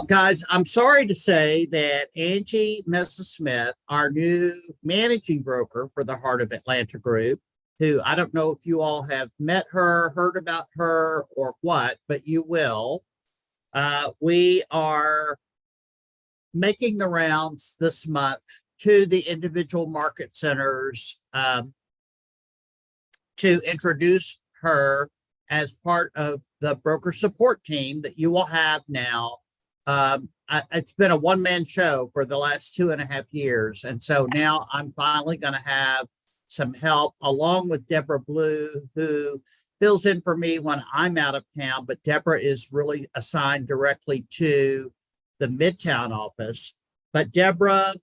Well, guys, I'm sorry to say that Angie Messersmith, our new managing broker for the Heart of Atlanta Group, who I don't know if you all have met her, heard about her, or what, but you will. We are making the rounds this month to the individual market centers to introduce her as part of the broker support team that you will have now. It's been a one-man show for the last 2.5 years. And so now I'm finally going to have some help along with Deborah Blue, who fills in for me when I'm out of town. But Deborah is really assigned directly to the Midtown office. But Deborah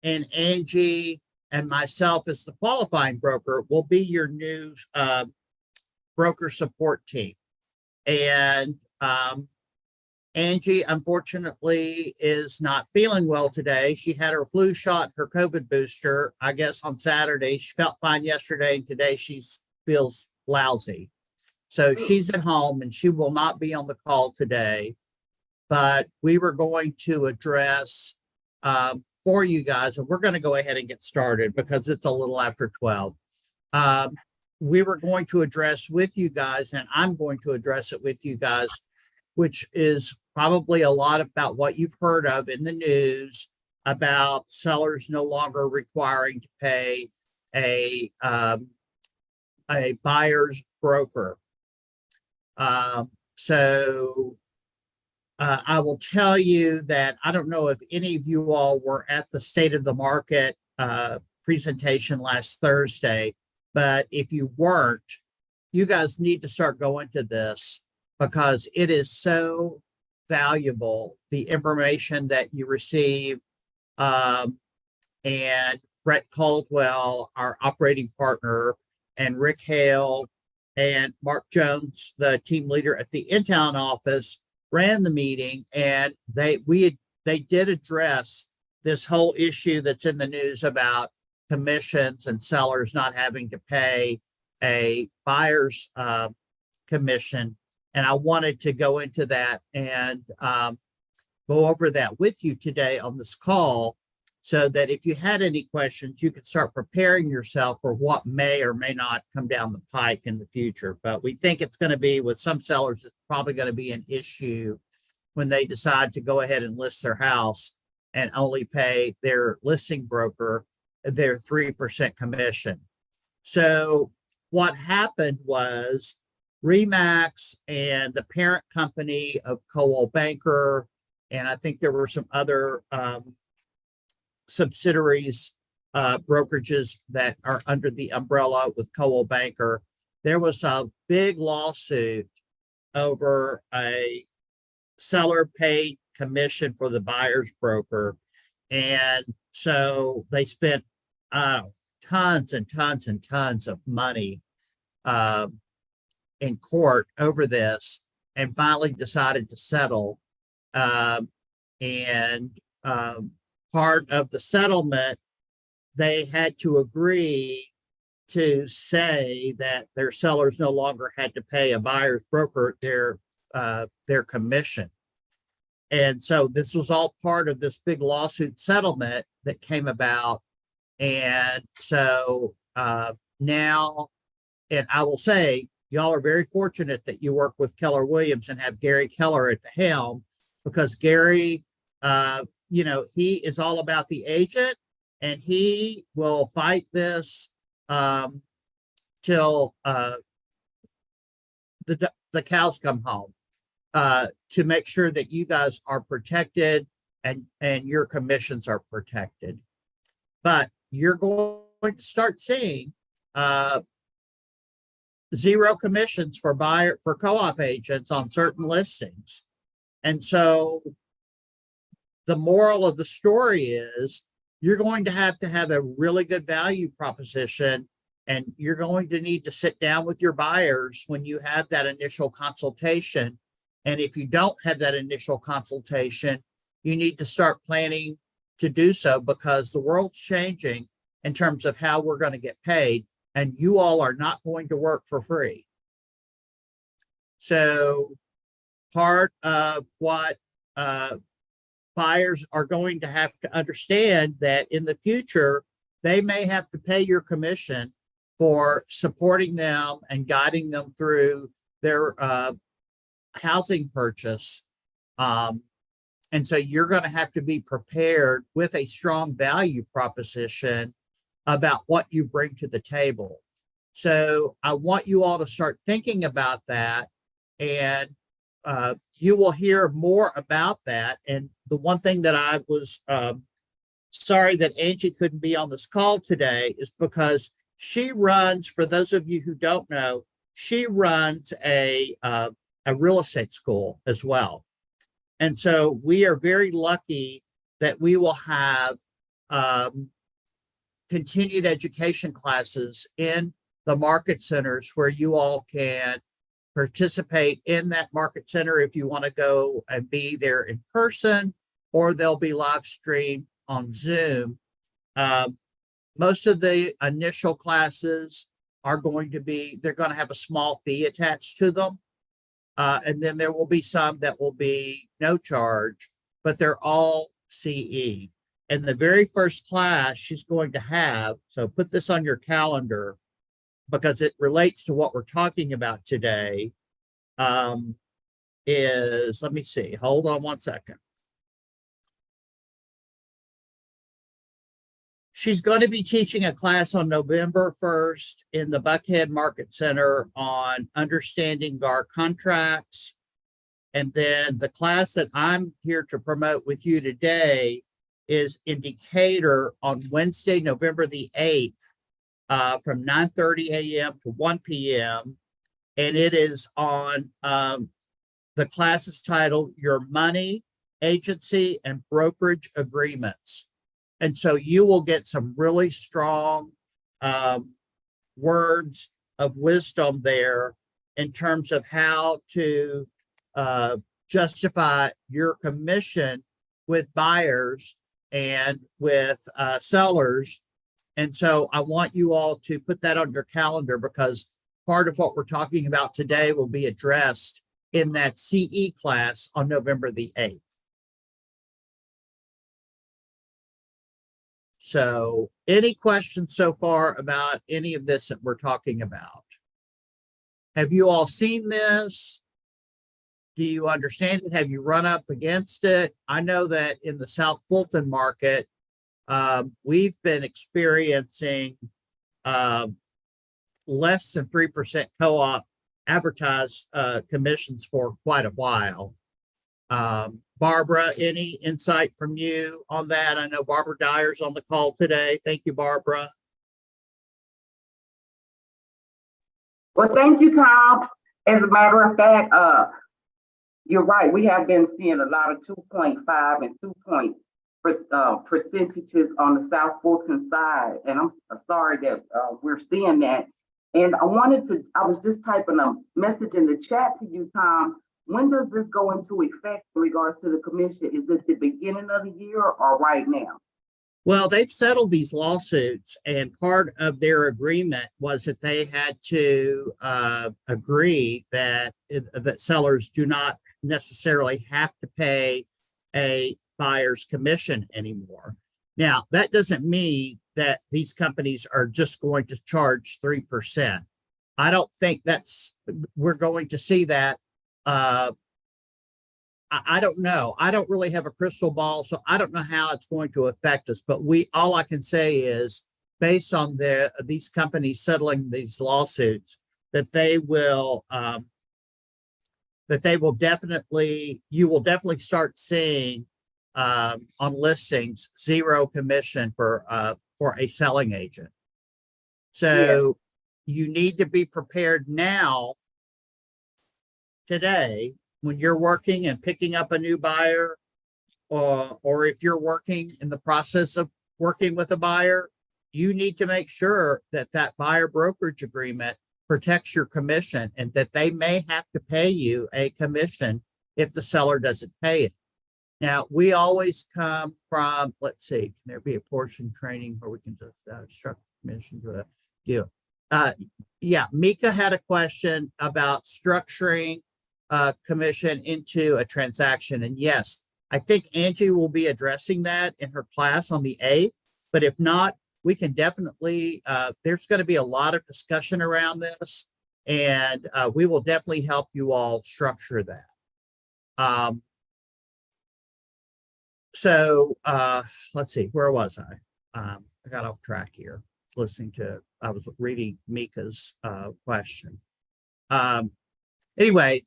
and Angie and myself as the qualifying broker will be your new broker support team. And Angie, unfortunately, is not feeling well today. She had her flu shot, her COVID booster, I guess, on Saturday. She felt fine yesterday, and today she feels lousy. So she's at home, and she will not be on the call today. But we were going to address for you guys, and we're going to go ahead and get started because it's a little after 12. We were going to address with you guys, and I'm going to address it with you guys, which is probably a lot about what you've heard of in the news about sellers no longer requiring to pay a buyer's broker. So I will tell you that I don't know if any of you all were at the State of the Market presentation last Thursday, but if you weren't, you guys need to start going to this because it is so valuable, the information that you receive. And Brett Caldwell, our operating partner, and Rick Hale and Mark Jones, the team leader at the in-town office, ran the meeting, and they did address this whole issue that's in the news about commissions and sellers not having to pay a buyer's commission. And I wanted to go into that and go over that with you today on this call so that if you had any questions, you could start preparing yourself for what may or may not come down the pike in the future. But we think it's going to be, with some sellers, it's probably going to be an issue when they decide to go ahead and list their house and only pay their listing broker their 3% commission. So what happened was Remax and the parent company of Coldwell Banker, and I think there were some other subsidiaries, brokerages that are under the umbrella with Coldwell Banker. There was a big lawsuit over a seller paid commission for the buyer's broker. And so they spent tons and tons and tons of money in court over this and finally decided to settle. Part of the settlement, they had to agree to say that their sellers no longer had to pay a buyer's broker their commission. And so this was all part of this big lawsuit settlement that came about. And so now, and I will say, y'all are very fortunate that you work with Keller Williams and have Gary Keller at the helm, because Gary, he is all about the agent, and he will fight this till the cows come home to make sure that you guys are protected and your commissions are protected. But you're going to start seeing zero commissions for co-op agents on certain listings. And so the moral of the story is you're going to have a really good value proposition, and you're going to need to sit down with your buyers when you have that initial consultation. And if you don't have that initial consultation, you need to start planning to do so, because the world's changing in terms of how we're going to get paid, and you all are not going to work for free. So part of what buyers are going to have to understand that in the future, they may have to pay your commission for supporting them and guiding them through their housing purchase. And so you're going to have to be prepared with a strong value proposition about what you bring to the table. So I want you all to start thinking about that, and you will hear more about that. And the one thing that I was sorry that Angie couldn't be on this call today is because she runs, for those of you who don't know, she runs a real estate school as well. And so we are very lucky that we will have continued education classes in the market centers where you all can participate in that market center if you want to go and be there in person, or they'll be live streamed on Zoom. Most of the initial classes are going to be, they're going to have a small fee attached to them. And then there will be some that will be no charge, but they're all CE. And the very first class she's going to have, so put this on your calendar because it relates to what we're talking about today, is, let me see, hold on one second. She's going to be teaching a class on November 1st in the Buckhead Market Center on understanding GAR contracts. And then the class that I'm here to promote with you today is in Decatur on Wednesday, November the 8th, from 9:30 a.m. to 1 p.m. And it is on, the class is titled Your Money, Agency, and Brokerage Agreements. And so you will get some really strong words of wisdom there in terms of how to justify your commission with buyers and with sellers. And so I want you all to put that on your calendar because part of what we're talking about today will be addressed in that CE class on November the 8th. So any questions so far about any of this that we're talking about? Have you all seen this? Do you understand it? Have you run up against it? I know that in the South Fulton market, we've been experiencing less than 3% co-op advertised commissions for quite a while. Barbara, any insight from you on that? I know Barbara Dyer's on the call today. Thank you, Barbara. Well, thank you, Tom. As a matter of fact, you're right. We have been seeing a lot of 2.5 and 2 percentages on the South Fulton side. And I'm sorry that we're seeing that. And I was just typing a message in the chat to you, Tom. When does this go into effect in regards to the commission? Is it the beginning of the year or right now? Well, they've settled these lawsuits, and part of their agreement was that they had to agree that sellers do not necessarily have to pay a buyer's commission anymore. Now, that doesn't mean that these companies are just going to charge 3%. I don't think we're going to see that. I don't know. I don't really have a crystal ball, so I don't know how it's going to affect us. But all I can say is, based on these companies settling these lawsuits, that they will definitely, you will definitely start seeing on listings 0 commission for a selling agent. So you need to be prepared now, today, when you're working and picking up a new buyer, or if you're working in the process of working with a buyer, you need to make sure that that buyer brokerage agreement protects your commission and that they may have to pay you a commission if the seller doesn't pay it. Now, we always come from, let's see, can there be a portion training where we can just instruct commission to a deal? Yeah, Mika had a question about structuring commission into a transaction. And yes, I think Angie will be addressing that in her class on the 8th, but if not, we can definitely, there's going to be a lot of discussion around this, and we will definitely help you all structure that. So let's see, where was I? I got off track here I was reading Mika's question. Anyway,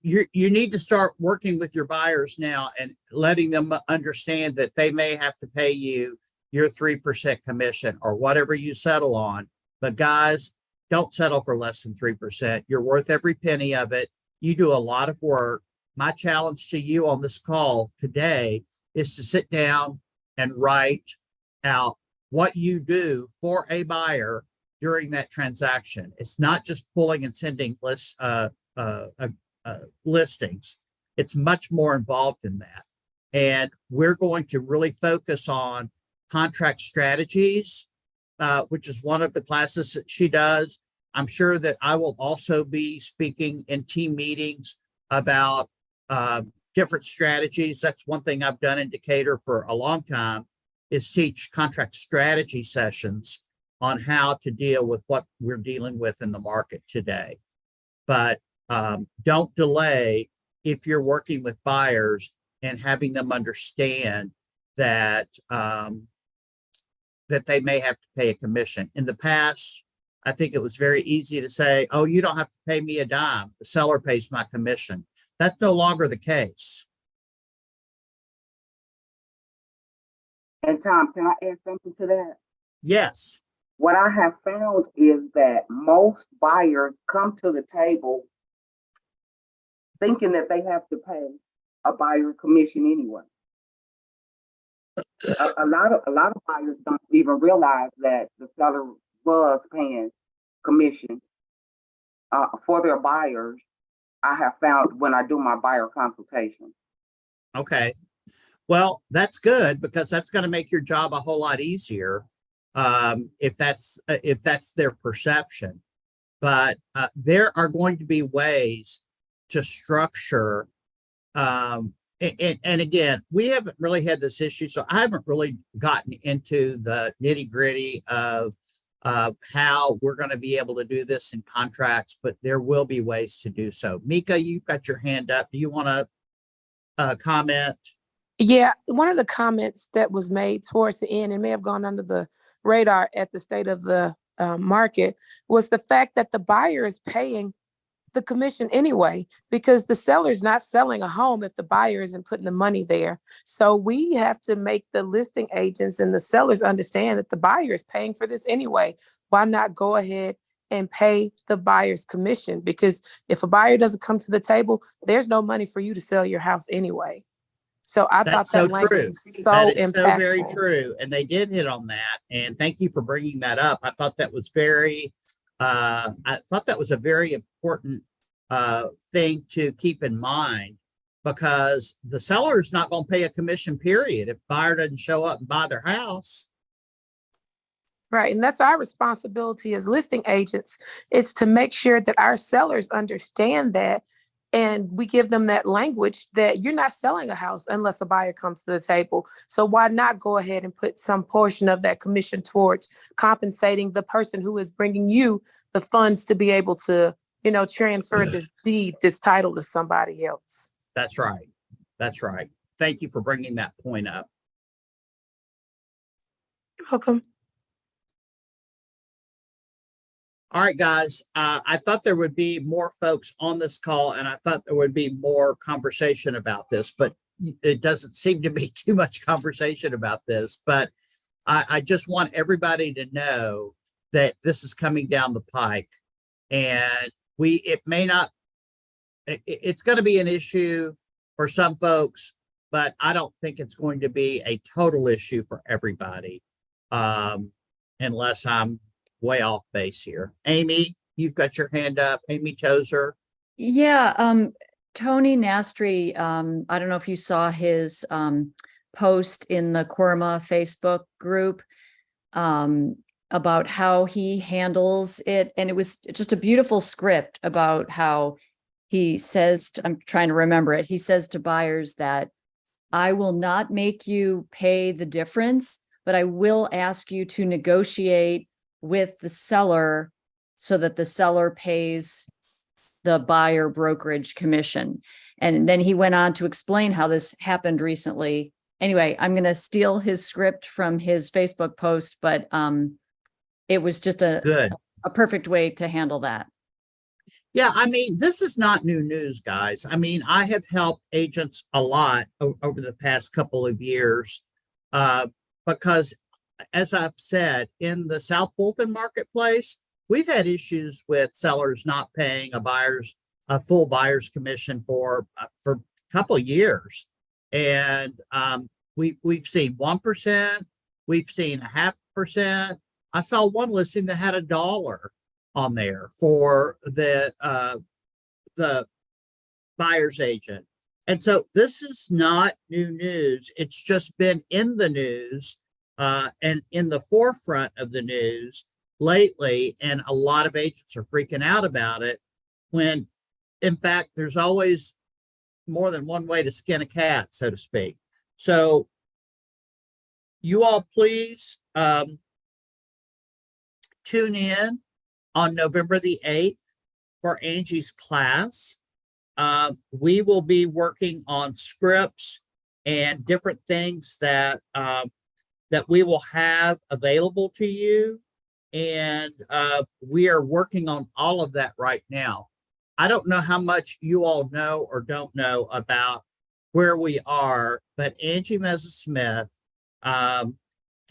you need to start working with your buyers now and letting them understand that they may have to pay you your 3% commission or whatever you settle on. But guys, don't settle for less than 3%. You're worth every penny of it. You do a lot of work. My challenge to you on this call today is to sit down and write out what you do for a buyer during that transaction. It's not just pulling and sending listings. It's much more involved in that. And we're going to really focus on contract strategies, which is one of the classes that she does. I'm sure that I will also be speaking in team meetings about different strategies. That's one thing I've done in Decatur for a long time, is teach contract strategy sessions on how to deal with what we're dealing with in the market today. But don't delay if you're working with buyers and having them understand that that they may have to pay a commission. In the past, I think it was very easy to say, oh, you don't have to pay me a dime. The seller pays my commission. That's no longer the case. And Tom, can I add something to that? Yes. What I have found is that most buyers come to the table thinking that they have to pay a buyer commission anyway. A lot of buyers don't even realize that the seller was paying commission for their buyers. I have found when I do my buyer consultation. Okay. Well, that's good, because that's going to make your job a whole lot easier if that's their perception. But there are going to be ways to structure. And again, we haven't really had this issue, so I haven't really gotten into the nitty gritty of how we're going to be able to do this in contracts, but there will be ways to do so. Mika, you've got your hand up. Do you want to comment? Yeah, one of the comments that was made towards the end and may have gone under the radar at the state of the market was the fact that the buyer is paying the commission anyway, because the seller's not selling a home if the buyer isn't putting the money there. So we have to make the listing agents and the sellers understand that the buyer is paying for this anyway. Why not go ahead and pay the buyer's commission? Because if a buyer doesn't come to the table, there's no money for you to sell your house anyway. So I thought that language was so That is impactful. so very true. And they did hit on that. And thank you for bringing that up. I thought that was a very important thing to keep in mind, because the seller is not going to pay a commission, period, if buyer doesn't show up and buy their house. Right. And that's our responsibility as listing agents, is to make sure that our sellers understand that. And we give them that language that you're not selling a house unless a buyer comes to the table. So why not go ahead and put some portion of that commission towards compensating the person who is bringing you the funds to be able to, transfer this deed, this title to somebody else. That's right. That's right. Thank you for bringing that point up. You're welcome. All right, guys. I thought there would be more folks on this call, and I thought there would be more conversation about this, but it doesn't seem to be too much conversation about this. But I just want everybody to know that this is coming down the pike, and it's going to be an issue for some folks, but I don't think it's going to be a total issue for everybody, unless I'm way off base here. Amy, you've got your hand up. Amy Tozer. Yeah, Tony Nastri, I don't know if you saw his post in the Korma Facebook group about how he handles it. And it was just a beautiful script about how he says, I'm trying to remember it. He says to buyers that I will not make you pay the difference, but I will ask you to negotiate with the seller so that the seller pays the buyer brokerage commission. And then he went on to explain how this happened recently. Anyway, I'm going to steal his script from his Facebook post, but it was just Good. a perfect way to handle that. Yeah, I mean, this is not new news, guys. I mean, I have helped agents a lot over the past couple of years because, as I've said, in the South Fulton marketplace, we've had issues with sellers not paying a full buyer's commission for a couple of years, and we've seen 1%, we've seen 0.5%. I saw one listing that had $1 on there for the buyer's agent. And so this is not new news. It's just been in the news and in the forefront of the news lately. And a lot of agents are freaking out about it when, in fact, there's always more than one way to skin a cat, so to speak. So you all please tune in on November the 8th for Angie's class. We will be working on scripts and different things that we will have available to you. And we are working on all of that right now. I don't know how much you all know or don't know about where we are, but Angie Meza-Smith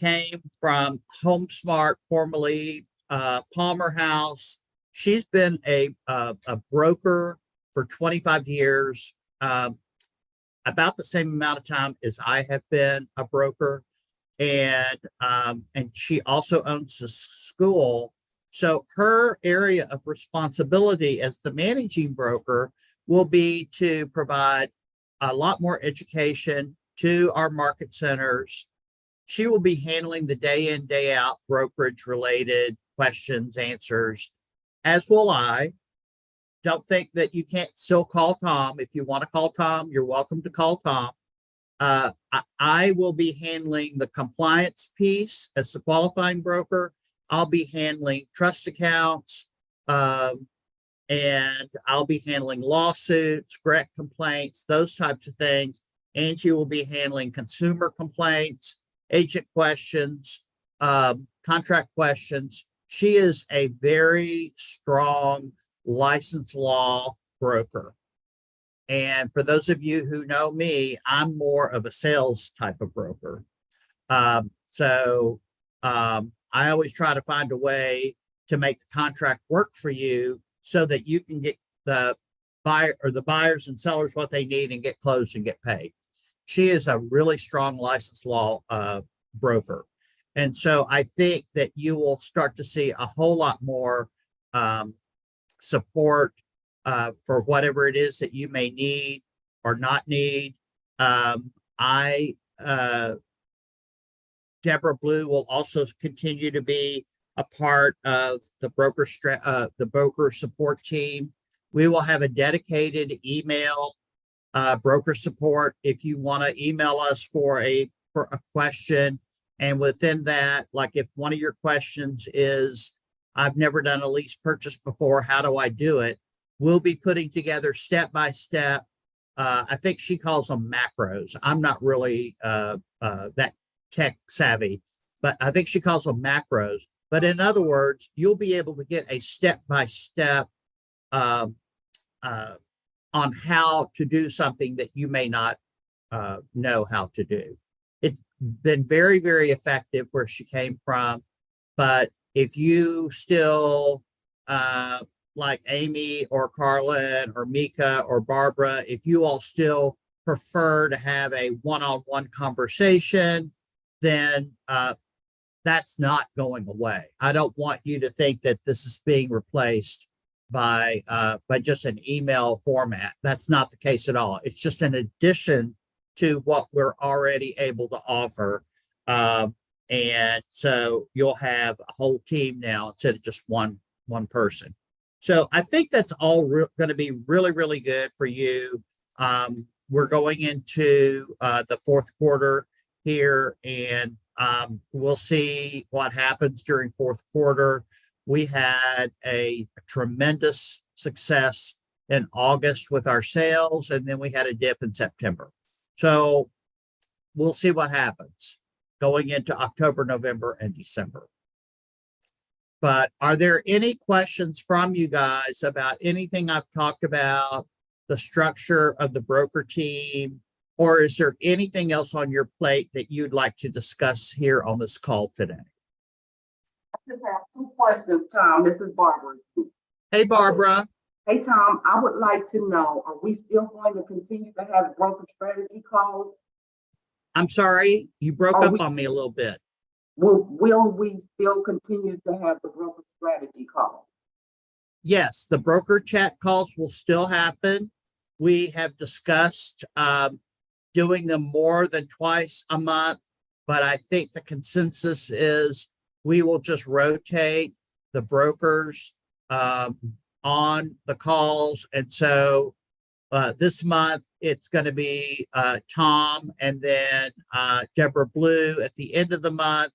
came from HomeSmart, formerly Palmer House. She's been a broker for 25 years, about the same amount of time as I have been a broker. And she also owns a school. So her area of responsibility as the managing broker will be to provide a lot more education to our market centers. She will be handling the day in, day out brokerage related questions, answers, as will I. Don't think that you can't still call Tom. If you want to call Tom, you're welcome to call Tom. I will be handling the compliance piece as the qualifying broker. I'll be handling trust accounts, and I'll be handling lawsuits, grant complaints, those types of things. Angie will be handling consumer complaints, agent questions, contract questions. She is a very strong licensed law broker. And for those of you who know me, I'm more of a sales type of broker. I always try to find a way to make the contract work for you so that you can get the buyer or the buyers and sellers what they need and get closed and get paid. She is a really strong licensed law broker. And so I think that you will start to see a whole lot more support for whatever it is that you may need or not need. Deborah Blue will also continue to be a part of the broker support team. We will have a dedicated email broker support if you want to email us for a question. And within that, like if one of your questions is, I've never done a lease purchase before, how do I do it? We'll be putting together step-by-step. I think she calls them macros. I'm not really that tech savvy, but I think she calls them macros. But in other words, you'll be able to get a step-by-step on how to do something that you may not know how to do. It's been very, very effective where she came from. But if you still like Amy or Carlin or Mika or Barbara, if you all still prefer to have a one-on-one conversation, then that's not going away. I don't want you to think that this is being replaced by just an email format. That's not the case at all. It's just an addition to what we're already able to offer. And so you'll have a whole team now instead of just one person. So I think that's all going to be really, really good for you. we're going into the fourth quarter here, and we'll see what happens during fourth quarter. We had a tremendous success in August with our sales, and then we had a dip in September. So we'll see what happens going into October, November, and December. But are there any questions from you guys about anything I've talked about, the structure of the broker team, or is there anything else on your plate that you'd like to discuss here on this call today? I just have two questions, Tom. This is Barbara. Hey, Barbara. Hey, Tom, I would like to know, are we still going to continue to have broker strategy calls? I'm sorry, you broke Are up we- on me a little bit. Will we still continue to have the broker strategy call? Yes, the broker chat calls will still happen. We have discussed doing them more than twice a month, but I think the consensus is we will just rotate the brokers on the calls. And so this month it's going to be Tom and then Deborah Blue at the end of the month,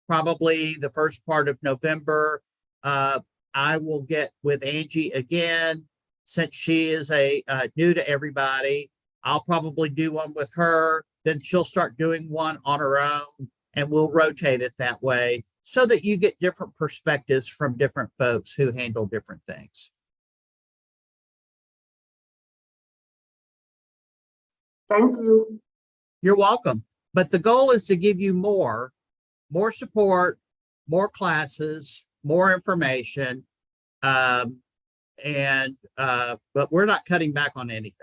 probably the first part of November. I will get with Angie again since she is a new to everybody. I'll probably do one with her. Then she'll start doing one on her own, and we'll rotate it that way so that you get different perspectives from different folks who handle different things. Thank you. You're welcome. But the goal is to give you more support, more classes, more information. But we're not cutting back on anything.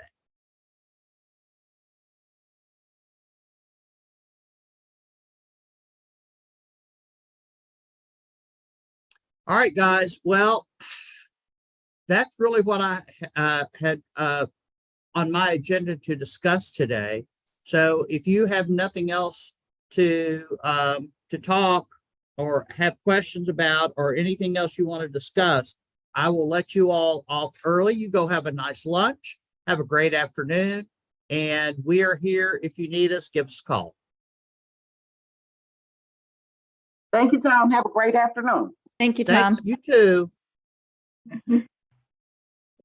All right, guys. Well, that's really what I had on my agenda to discuss today. So if you have nothing else to talk or have questions about or anything else you want to discuss, I will let you all off early. You go have a nice lunch, have a great afternoon, and we are here. If you need us, give us a call. Thank you, Tom. Have a great afternoon. Thank you, Tom. Thanks. You too.